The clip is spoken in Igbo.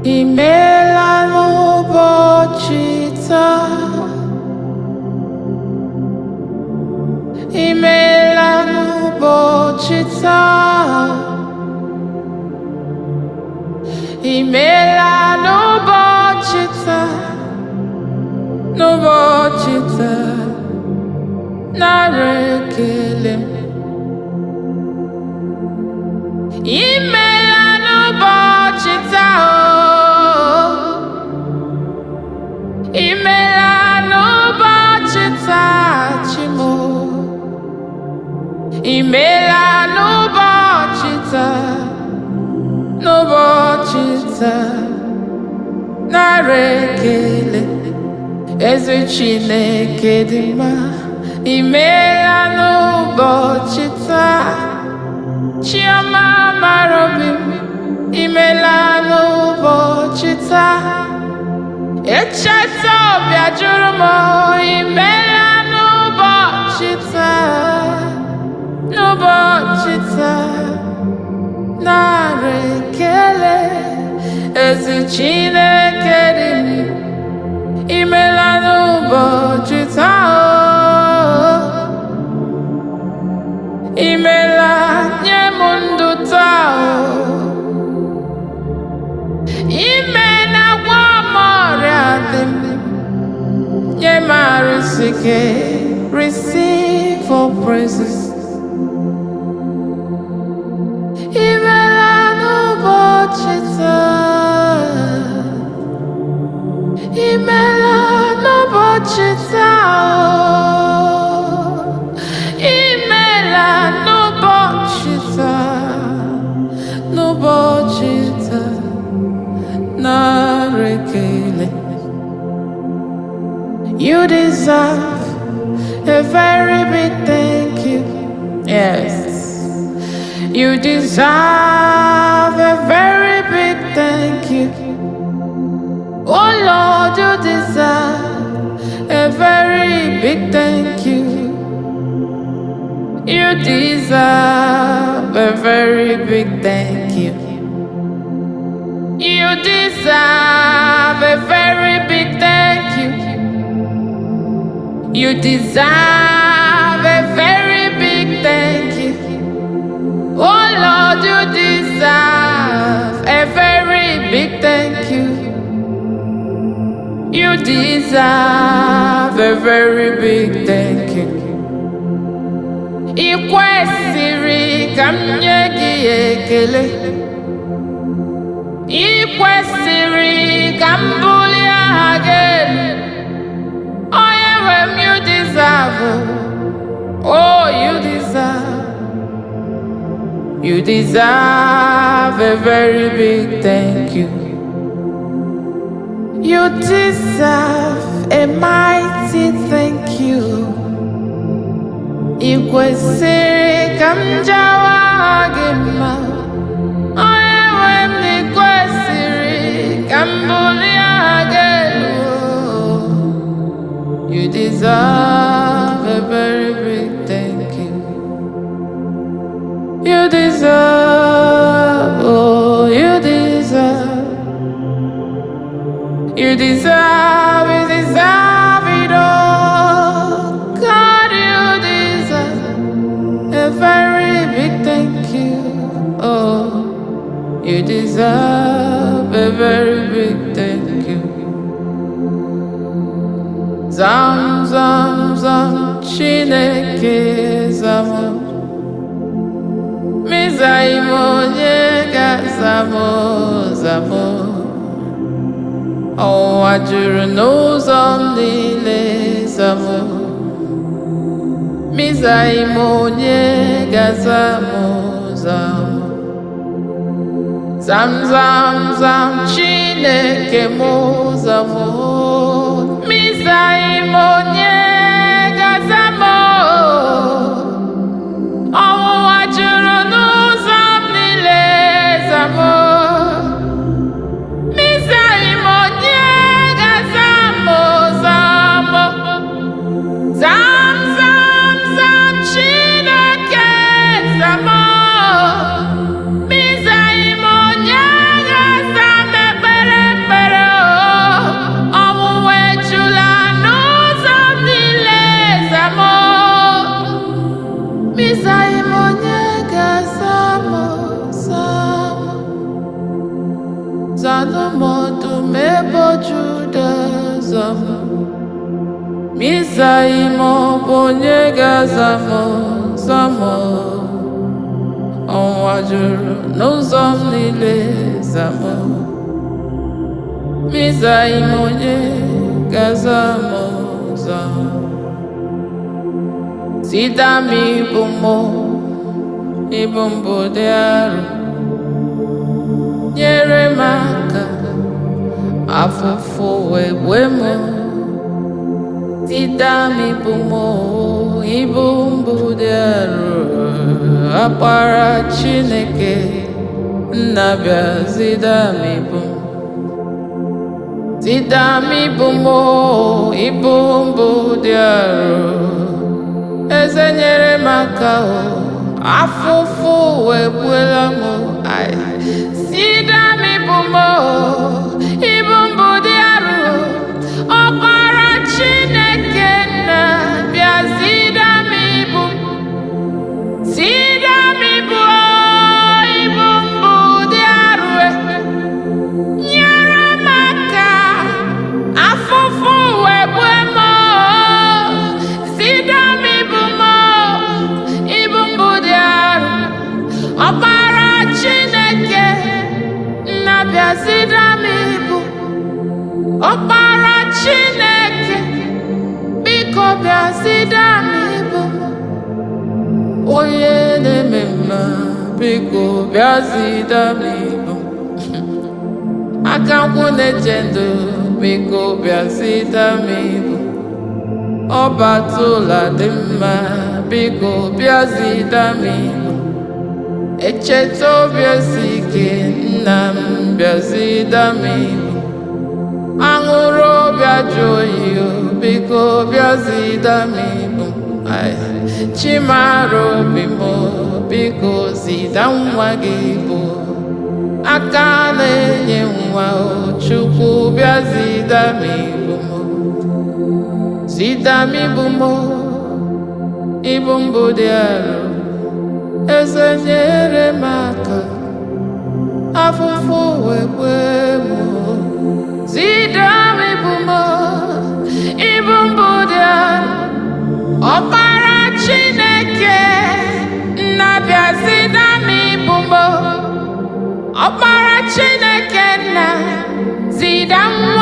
Imela n'ụbọchị taa, imela n'ụbọchị taa, imela n'ụbọchị taa, n'ụbọchị taa, nara ekele m. Imela n'ụbọchị taa, imela n'ụbọchị taa, Chimo. Imela n'ụbọchị taa, n'ụbọchị taa, nara ekele. Eze Chineke dị mma, imela n'ụbọchị taa. Chioma mara obi m, imela n'ụbọchị taa. Echeta ọbịa jụrụ m, imela n'ụbọchị taa, n'ụbọchị taa, nara ekele. Ezi Chineke dị m, imela n'ụbọchị taa. Imela nye m ndụ taa. Imela gwa m ọrịa dị m, nye m arụ isi ike. Receive all praises. Imela n'ụbọchị taa, imela n'ụbọchị taa, imela n'ụbọchị taa, n'ụbọchị taa, nara ekele. You deserve a very big thank you. Yes, you deserve a very big thank you. Oh Lord, you deserve a very big thank you. You deserve a very big thank you. You deserve a very big thank you. You deserve a very big thank you. Oh Lord, you deserve a very big thank you. You deserve a very big thank you. I kwesịrị ka m nye gị ekele. I kwesịrị ka m bulie aha gị elu. Onye nwe m, you deserve. Oh, you deserve. You deserve a very big thank you. You deserve a mighty thank you. I kwesịrị ka m jawa gị mma. Onye nwe m, i kwesịrị ka m bulie aha gị elu. You deserve a very big thank you. You deserve, oh, you deserve. You deserve it all. God, you deserve a very big thank you. Oh, you deserve a very big thank you. Zam, zam, zam, Chineke zamo. Mizaimo nyega zamo, zamo. Ọnwa juru n'ụzọ m niile, zamo. Mizaimo nyega zamo, zamo. Zam, zam, zam, Chineke mo, zamo. Mizaimo nyega zamo. Ọnwa juru n'ụzọ m niile, zamo. Mizaimo nyega zamo, zamo. Zam, zam, zam, Chineke zamo. Mizaimo nyega zamo, ekpere bịa zamo ọnwa juru n'ụzọ m niile zamo miza ime onye ga-azamo Sida mi ibu mbụ dị arọ nyere m aka afụfụ wee gbue m Sida mi ibu mbụ dị arọ akpara Chineke nna bịa zida mi Sida mi ibu mbụ dị arọ eze nyere m aka afụfụ wee gbuela m Sida mi ibu mbụ dị arọ ọkpara Chineke nna bịa zida mi Sida mi ibu mbụ dị arọ nyere m aka afụfụ wee gbue m Sida mi ibu mbụ dị arọ ọkpara Chineke nna bịa zida mi ọkpara Chineke biko bịa zida mi onye na-eme mma biko bịa zida mi aka nkwụ na-eche ndụ biko bịa zida mi ọbatụla dị mma biko bịa zida mi echeta obi esi ike nna m bịa zida mi aṅụrụ obi ajụ oyi biko bịa zida mi chimara obi m biko zida nwa gị bụ aka na-enye nwa Chukwu bịa zida mi zida mi ibu mbụ dị arọ eze nyere m aka afụfụ wee gbue m zida mi ibu mbụ dị arọ ọkpara Chineke nna bịa zida mi ọkpara Chineke nna zida nwa